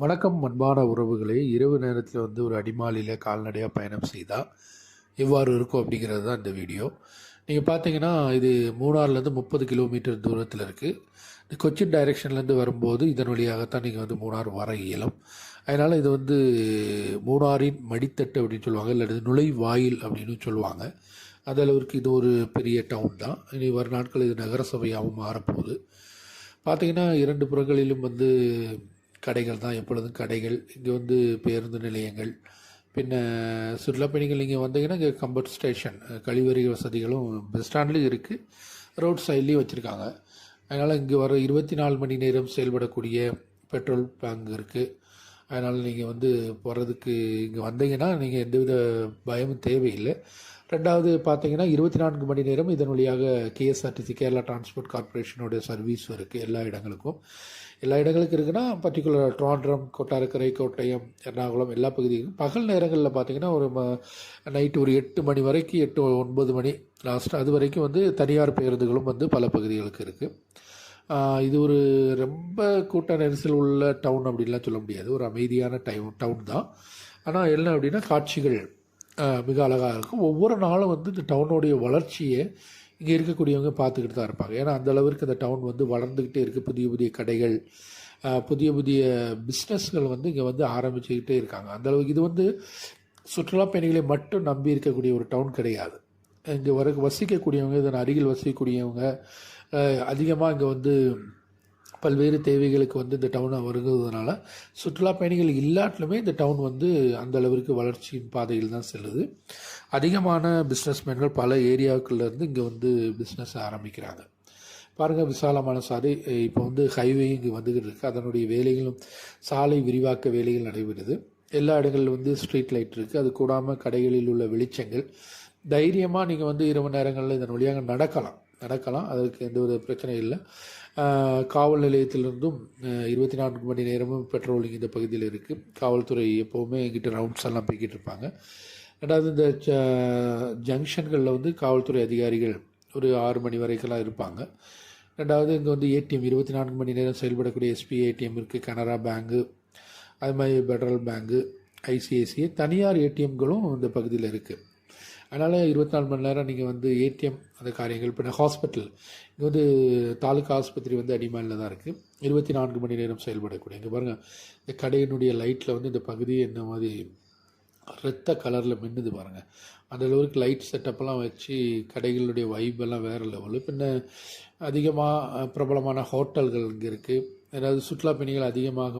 வணக்கம் அன்பான உறவுகளே. இரவு நேரத்தில் ஒரு அடிமாலியில் கால்நடையாக பயணம் செய்தால் எவ்வாறு இருக்கும் அப்படிங்கிறது தான் இந்த வீடியோ. நீங்கள் பார்த்தீங்கன்னா இது மூணார்லேருந்து 30 கிலோமீட்டர் தூரத்தில் இருக்குது. கொச்சின் டைரெக்ஷன்லேருந்து வரும்போது இதன் வழியாகத்தான் நீங்கள் மூணார் வர இயலும். அதனால் இது மூணாரின் மடித்தட்டு அப்படின்னு சொல்லுவாங்க, இல்லை நுழைவாயில் அப்படின்னு சொல்லுவாங்க. அந்த அளவிற்கு இது ஒரு பெரிய டவுன் தான். இனி வரும் நாட்கள் இது நகர சபையாகவும் மாறப்போகுது. பார்த்திங்கன்னா 2 புறங்களிலும் கடைகள் தான், எப்பொழுதும் கடைகள். இங்கே பேருந்து நிலையங்கள், பின்ன சுற்றுலா பயணிகள் நீங்கள் வந்தீங்கன்னா இங்கே கம்பர்ட் ஸ்டேஷன், கழிவறை வசதிகளும் பஸ் ஸ்டாண்ட்லேயும் இருக்குது, ரோட் சைட்லேயும் வச்சுருக்காங்க. அதனால் இங்கே வர 24 மணி நேரம் செயல்படக்கூடிய பெட்ரோல் பேங்க் இருக்குது. அதனால் நீங்கள் போகிறதுக்கு இங்கே வந்தீங்கன்னா நீங்கள் எந்தவித பயமும் தேவையில்லை. ரெண்டாவது பார்த்தீங்கன்னா 24 மணி நேரம் இதன் வழியாக கேஎஸ்ஆர்டிசி, கேரளா டிரான்ஸ்போர்ட் கார்பரேஷனுடைய சர்வீஸ் இருக்குது எல்லா இடங்களுக்கும். எல்லா இடங்களுக்கும் இருக்குன்னா பர்டிகுலர் ட்ராண்ட்ரம், கொட்டாரக்கரை, கோட்டயம், எர்ணாகுளம் எல்லா பகுதிக்கும் பகல் நேரங்களில் பார்த்திங்கன்னா ஒரு நைட்டு ஒரு 8 மணி வரைக்கும், 8-9 மணி லாஸ்ட்டு, அது வரைக்கும் தனியார் பேருந்துகளும் பல பகுதிகளுக்கு இருக்குது. இது ஒரு ரொம்ப கூட்ட நெரிசல் உள்ள டவுன் அப்படின்லாம் சொல்ல முடியாது. ஒரு அமைதியான டவுன் தான். ஆனால் என்ன அப்படின்னா காட்சிகள் மிக அழகாக இருக்கும். ஒவ்வொரு நாளும் இந்த டவுனுடைய வளர்ச்சியை இங்கே இருக்கக்கூடியவங்க பார்த்துக்கிட்டு தான் இருப்பாங்க. ஏன்னா அந்த அளவிற்கு இந்த டவுன் வளர்ந்துக்கிட்டே இருக்குது. புதிய புதிய கடைகள், புதிய புதிய பிஸ்னஸ்கள் இங்கே ஆரம்பிச்சுக்கிட்டே இருக்காங்க. அந்தளவுக்கு இது சுற்றுலா பயணிகளை மட்டும் நம்பி இருக்கக்கூடிய ஒரு டவுன் கிடையாது. இங்கே வசிக்கக்கூடியவங்க, இதன் அருகில் வசிக்கக்கூடியவங்க அதிகமாக இங்கே பல்வேறு தேவைகளுக்கு இந்த டவுனை வருகிறதுனால சுற்றுலா பயணிகள் இல்லாட்டிலுமே இந்த டவுன் அந்த அளவிற்கு வளர்ச்சியின் பாதையில் தான் செல்லுது. அதிகமான பிஸ்னஸ்மேன்கள் பல ஏரியாவுக்குள்ளேருந்து இங்கே பிஸ்னஸ் ஆரம்பிக்கிறாங்க. பாருங்கள், விசாலமான சாலை. இப்போ ஹைவே இங்கே வந்துக்கிட்டு இருக்குது. அதனுடைய வேலைகளும், சாலை விரிவாக்க வேலைகள் நடைபெறுது. எல்லா இடங்களில் ஸ்ட்ரீட் லைட் இருக்குது. அது கூடாமல் கடைகளில் உள்ள வெளிச்சங்கள். தைரியமாக நீங்கள் இரவு நேரங்களில் இதன் வழியாக நடக்கலாம். அதற்கு எந்த ஒரு பிரச்சனையும் இல்லை. காவல் நிலையத்திலிருந்தும் 24 மணி நேரமும் பெட்ரோலிங் இந்த பகுதியில் இருக்குது. காவல்துறை எப்போவுமே எங்கிட்ட ரவுண்ட்ஸ் எல்லாம் போய்கிட்டு இருப்பாங்க. ரெண்டாவது இந்த ஜங்ஷன்களில் காவல்துறை அதிகாரிகள் ஒரு 6 மணி வரைக்கெல்லாம் இருப்பாங்க. ரெண்டாவது இங்கே ஏடிஎம் 24 மணி நேரம் செயல்படக்கூடிய எஸ்பிஐ ஏடிஎம் இருக்குது, கனரா பேங்கு, அது மாதிரி பெடரல் பேங்கு, ஐசிஐசிஐ, தனியார் ஏடிஎம்களும் இந்த பகுதியில் இருக்குது. அதனால் 24 மணி நேரம் நீங்கள் ஏடிஎம் அந்த காரியங்கள். இப்போ ஹாஸ்பிட்டல் இங்கே தாலுக்கா ஆஸ்பத்திரி அடிமாலில் தான் இருக்குது. 24 மணி நேரம் செயல்படக்கூடிய. இங்கே பாருங்கள், இந்த கடையினுடைய லைட்டில் இந்த பகுதி என்ன மாதிரி ரத்த கலரில் மின்னுது பாருங்கள். அந்த அளவுக்கு லைட் செட்டப்பெல்லாம் வச்சு கடைகளுடைய வைப்பெல்லாம் வேறு லெவலு. பின்ன அதிகமாக பிரபலமான ஹோட்டல்கள் இங்கே இருக்குது. ஏதாவது சுற்றுலா பயணிகள் அதிகமாக